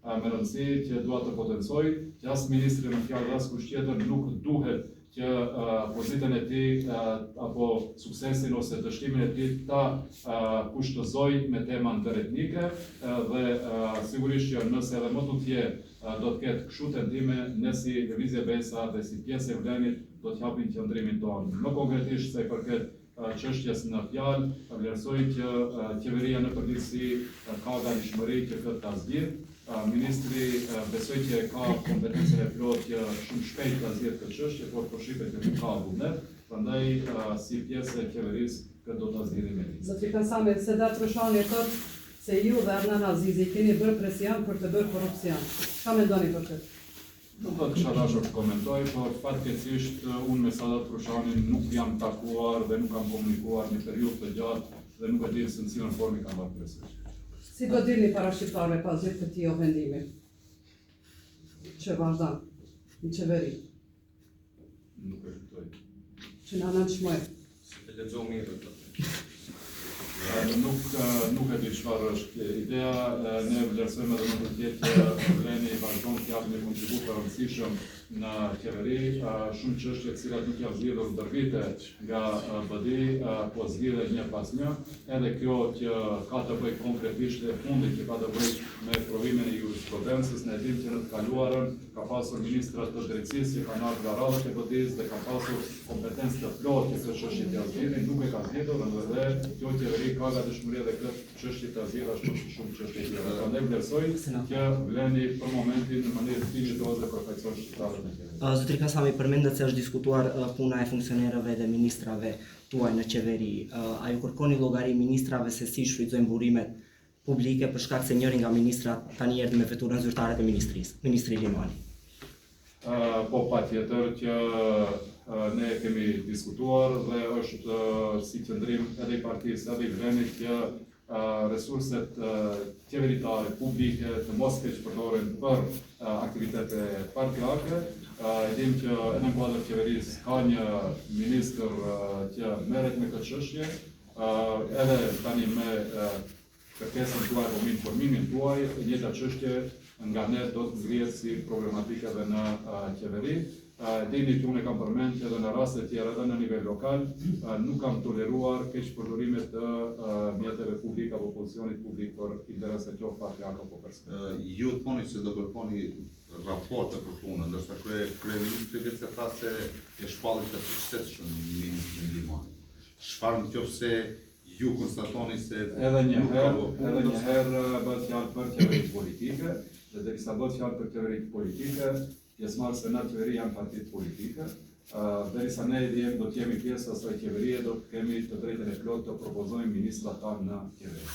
me rëndësi që dua të potencoj që as ministri në fjalë as kush tjetër nuk duhet që pozitën e tij apo suksesin ose dështimin e tij ta kushtozoj me tema interetnike dhe sigurisht që nëse edhe më tutje do të ketë kështu tendime, ne si Lëvizje Besa dhe si pjesë e Vlenit do të japim qëndrimin tonë. Më konkretisht se i përket çështjes në fjalë, vlerësoj që qeveria në përgjithësi ka gatishmëri që këtë ta zgjidhë. Ministri besoj që ka kompetencën e plotë që shumë shpejt ta zgjidhë këtë çështje, por po shifet që nuk ka vullnet, prandaj si pjesë e qeverisë këtë do ta zgjidhim me të. Zoti Kasami, Sedat Rushani thotë se ju dhe Adnan Azizi keni bërë presion për të bërë korrupsion. Çfarë mendoni për këtë? Nuk do të kisha dashur të komentoj, por fatkeqësisht unë me Sedat Rushanin nuk jam takuar dhe nuk kam komunikuar një periudhë të gjatë dhe nuk e di se në cilën formë kam marrë presion. Si do dilni para shqiptarëve pas gjithë këtij ofendimi që vazhdon në qeveri? Nuk e kuptoj. Që na nënçmoj. Si të lexoj mirë këtë. Nuk e di çfarë është ideja, ne vlerësojmë edhe më të që Vleni vazhdon të japë një kontribut të rëndësishëm në qeveri, shumë çështje të cilat nuk janë zgjidhur ndër vite nga BD, po zgjidhen një pas një, edhe kjo që ka të bëjë konkretisht e fundit që ka të bëjë me provimin e jurisprudencës, ne dimë që në të kaluarën ka pasur ministrat të drejtësisë që kanë ardhur nga radhët e BD-s dhe ka pasur kompetencë të plotë që këtë çështje t'ia zgjidhin, nuk e ka zgjedhur edhe kjo qeveri ka gatishmëri edhe këtë çështje ta zgjidhë ashtu si shumë çështje tjera. Prandaj vlerësoj që Vleni për momentin në mënyrë dinjitoze dhe perfekcion shqiptarët e qeverisë. Zotri Kasami, përmendet se është diskutuar puna e funksionerëve dhe ministrave tuaj në qeveri. A ju kërkoni llogari ministrave se si shfrytëzojnë burimet publike për shkak se njëri nga ministrat tani erdhi me veturën zyrtare të ministrisë, ministri Limani? Po patjetër që ne kemi diskutuar dhe është si qëndrim edhe i partisë edhe i Vlenit që resurset qeveritare publike të mos keqpërdoren për aktivitete partijake. Dim që edhe në kuadër qeverisë ka një ministër që merret me këtë çështje, edhe tani me kërkesën tuaj apo me informimin tuaj, njëjta çështje nga ne do të ngrihet si problematike edhe në qeveri. Dini që unë kam përmend që edhe në raste të tjera edhe në nivel lokal nuk kam toleruar keqpërdorime të mjeteve publike apo pozicionit publik për interese qoftë partijake apo personale. Ju thoni se do kërkoni raporte për punën, ndërsa kryeministri vetë se tha se e shpalli të suksesshëm ministrin Limani. Çfarë nëse ju konstatoni se edhe një herë bëhet fjalë për qeveri politike, dhe derisa bëhet fjalë për qeveri politike, pjesëmarrëse në qeveri janë partitë politike, derisa ne do të jemi pjesë e asaj qeverie, do të kemi të drejtën e plotë të propozojmë ministrat tanë në qeveri.